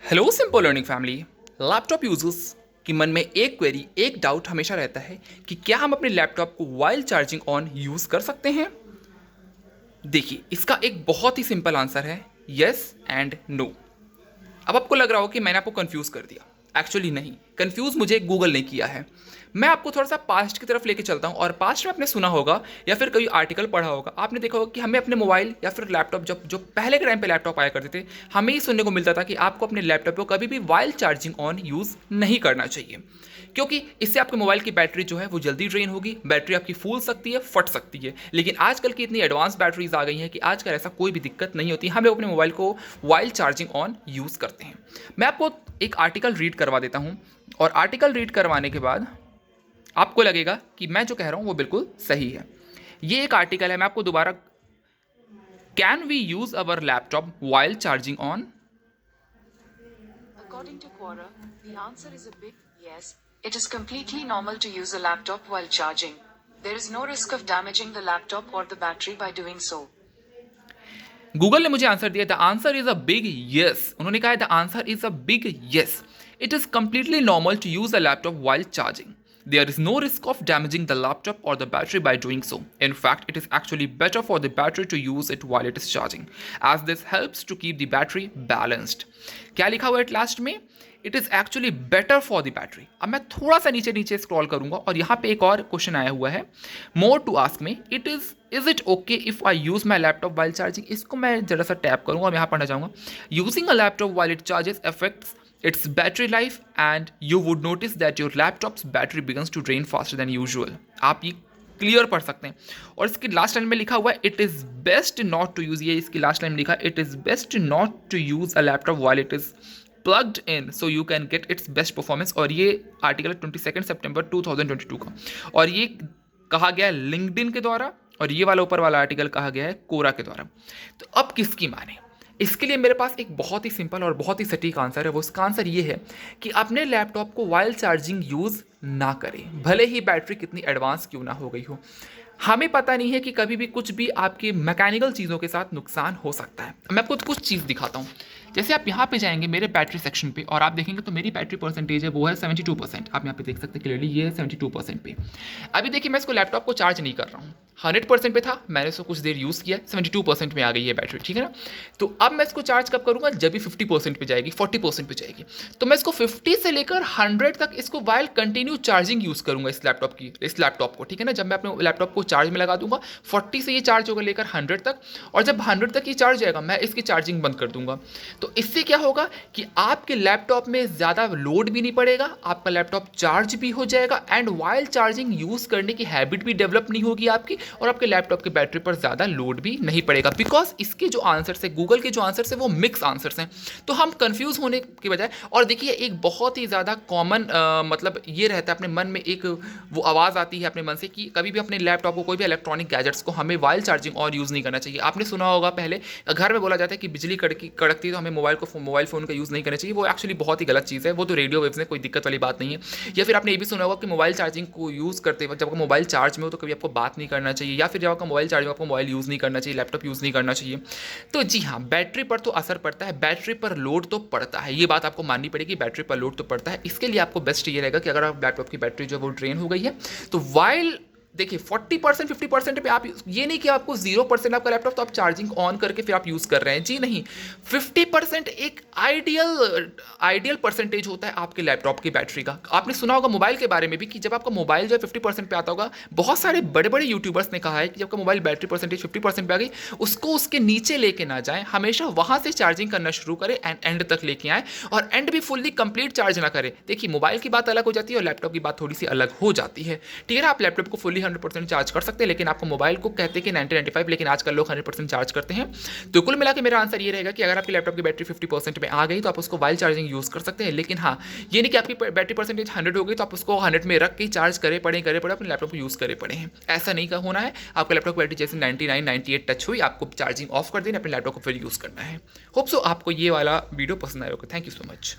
Hello simple learning family. Laptop users की मन में एक क्वेरी, एक डाउट हमेशा रहता है कि क्या हम अपने लैपटॉप को वाइल चार्जिंग ऑन यूज कर सकते हैं। देखिए, इसका एक बहुत ही सिंपल आंसर है, यस एंड नो। अब आपको लग रहा हो कि मैंने आपको कंफ्यूज कर दिया। एक्चुअली नहीं, कंफ्यूज मुझे गूगल ने किया है। मैं आपको थोड़ा सा पास्ट की तरफ लेके चलता हूँ, और पास्ट में आपने सुना होगा या फिर कोई आर्टिकल पढ़ा होगा, आपने देखा होगा कि हमें अपने मोबाइल या फिर लैपटॉप, जब जो पहले के टाइम पे लैपटॉप आया करते थे, हमें ये सुनने को मिलता था कि आपको अपने लैपटॉप को कभी भी वाइल चार्जिंग ऑन यूज़ नहीं करना चाहिए, क्योंकि इससे आपके मोबाइल की बैटरी जो है वो जल्दी ड्रेन होगी, बैटरी आपकी फूल सकती है, फट सकती है। लेकिन आजकल की इतनी एडवांस बैटरीज आ गई हैं कि आजकल ऐसा कोई भी दिक्कत नहीं होती, हम लोग अपने मोबाइल को वाइल चार्जिंग ऑन यूज़ करते हैं। मैं आपको एक आर्टिकल रीड करवा देता हूँ, और आर्टिकल रीड करवाने के बाद आपको लगेगा कि मैं जो कह रहा हूँ वो बिल्कुल सही है। ये एक आर्टिकल है, मैं आपको दोबारा, can we use our laptop while charging on. According to Quora, the answer is a big yes. It is completely normal to use a laptop while charging. There is no risk of damaging the laptop or the battery by doing so. Google ने मुझे answer दिया, the answer is a big yes. उन्होंने कहा है the answer is a big yes, it is completely normal to use a laptop while charging. There is no risk of damaging the laptop or the battery by doing so. In fact, it is actually better for the battery to use it while it is charging, as this helps to keep the battery balanced. क्या लिखा हुआ है last में? It is actually better for the battery. अब मैं थोड़ा सा नीचे नीचे स्क्रॉल करूंगा, और यहाँ पे एक और क्वेश्चन आया हुआ है, मोर टू आस्क में, is it okay if I use my laptop while charging. इसको मैं जरा सा टैप करूंगा और यहाँ पढ़ना चाहूँगा. Using a laptop while it charges affects its battery life, and you would notice that your laptop's battery begins to drain faster than usual. आप ये क्लियर पढ़ सकते हैं. और इसकी लास्ट लाइन में लिखा हुआ है, it is best not to use, ये इसकी लास्ट लाइन में लिखा है, it is best not to use a laptop while it is plugged in so you can get its best performance. और ये आर्टिकल 22 सितंबर 2022 का, और ये कहा गया है लिंक्डइन के द्वारा, और ये वाला ऊपर वाला आर्टिकल कहा गया है कोरा के द्वारा. तो अब किसकी माने? इसके लिए मेरे पास एक बहुत ही सिंपल और बहुत ही सटीक आंसर है. वो उसका आंसर ये है कि अपने लैपटॉप को वाइल चार्जिंग यूज़ ना करें, भले ही बैटरी कितनी एडवांस क्यों ना हो गई हो. हमें पता नहीं है कि कभी भी कुछ भी आपकी मैकेनिकल चीज़ों के साथ नुकसान हो सकता है. मैं आपको कुछ चीज़ दिखाता हूँ. जैसे आप यहाँ पे जाएंगे मेरे बैटरी सेक्शन पे, और आप देखेंगे तो मेरी बैटरी परसेंटेज है वो है 72%. आप यहाँ पे देख सकते हैं क्लियरली, ये है 72% पे. अभी देखिए, मैं इसको लैपटॉप को चार्ज नहीं कर रहा हूँ. 100% पे था, मैंने इसको कुछ देर यूज़ किया, 72% में आ गई है बैटरी, ठीक है ना. तो अब मैं इसको चार्ज कब करूँगा? जब भी 50% पे जाएगी, 40% पे जाएगी. तो मैं इसको 50 से लेकर 100 तक इसको वाइल कंटिन्यू चार्जिंग यूज़ करूँगा इस लैपटॉप को, ठीक है ना. जब मैं अपने लैपटॉप को चार्ज में लगा दूंगा, 40 से ये चार्ज होगा लेकर 100 तक, और जब 100 तक ये चार्ज जाएगा मैं इसकी चार्जिंग बंद कर दूंगा. तो इससे क्या होगा कि आपके लैपटॉप में ज़्यादा लोड भी नहीं पड़ेगा, आपका लैपटॉप चार्ज भी हो जाएगा, एंड वाइल चार्जिंग यूज़ करने की हैबिट भी डेवलप नहीं होगी आपकी, और आपके लैपटॉप की बैटरी पर ज़्यादा लोड भी नहीं पड़ेगा. बिकॉज इसके जो आंसर्स है, गूगल के जो आंसर्स है, वो मिक्स आंसर्स हैं. तो हम कंफ्यूज होने की बजाय, और देखिए एक बहुत ही ज़्यादा कॉमन मतलब ये रहता है अपने मन में, एक वो आवाज़ आती है अपने मन से कि कभी भी अपने लैपटॉप को, कोई भी इलेक्ट्रॉनिक गैजेट्स को हमें वाइल चार्जिंग और यूज़ नहीं करना चाहिए. आपने सुना होगा पहले घर में बोला जाता है कि बिजली कड़कती है तो हमें मोबाइल फ़ोन का यूज़ नहीं करना चाहिए. वो एक्चुअली बहुत ही गलत चीज़ है, वो तो रेडियो वेव्स है, कोई दिक्कत वाली बात नहीं है. या फिर आपने ये भी सुना होगा कि मोबाइल चार्जिंग को यूज़ करते वक्त, जब आपका मोबाइल चार्ज में हो तो कभी आपको बात नहीं करना चाहिए, या फिर जब आपका मोबाइल चार्ज में आपको मोबाइल यूज़ नहीं करना चाहिए, लैपटॉप यूज़ नहीं करना चाहिए. तो जी हाँ, बैटरी पर तो असर पड़ता है, बैटरी पर लोड तो पड़ता है, ये बात आपको माननी पड़ेगी, बैटरी पर लोड तो पड़ता है. इसके लिए आपको बेस्ट ये रहेगा कि अगर आप लैपटॉप की बैटरी जो है वो ड्रेन हो गई है, तो वाइल देखिए 40% 50% पे आप, ये नहीं कि आपको 0% आपका लैपटॉप तो आप चार्जिंग ऑन करके फिर आप यूज़ कर रहे हैं, जी नहीं. 50% एक आइडियल परसेंटेज होता है आपके लैपटॉप की बैटरी का. आपने सुना होगा मोबाइल के बारे में भी कि जब आपका मोबाइल जो है 50% पे आता होगा, बहुत सारे बड़े बड़े यूट्यूबर्स ने कहा है कि जब आपका मोबाइल बैटरी परसेंटेज 50% पे आ गई, उसको उसके नीचे लेके ना जाएं, हमेशा वहाँ से चार्जिंग करना शुरू करें एंड एंड तक लेके आएँ, और एंड भी फुल्ली कंप्लीट चार्ज ना करें. देखिए, मोबाइल की बात अलग हो जाती है और लैपटॉप की बात थोड़ी सी अलग हो जाती है, ठीक है ना. आप लैपटॉप को फुल्ली 100% चार्ज कर सकते हैं, लेकिन आपको मोबाइल को कहते हैं कि 90-95, लेकिन आजकल लोग 100% चार्ज करते हैं. तो कुल मिला के मेरा आंसर ये रहेगा कि अगर आपके लैपटॉप की बैटरी 50% में आ गई तो आप उसको वाइल चार्जिंग यूज़ कर सकते हैं. लेकिन हाँ, ये नहीं कि आपकी बैटरी परसेंटेज 100 हो गई तो आप उसको 100 में रख के चार्ज करे पड़े अपने लैपटॉप को यूज़ करे पड़े हैं. ऐसा नहीं होना है. आपका लैपटॉप की बैटरी जैसे 99-98 टच हुई, आपको चार्जिंग ऑफ कर देना, अपने लैपटॉप को फिर यूज़ करना है. होप सो आपको ये वाला वीडियो पसंद आया होगा. Thank you so much.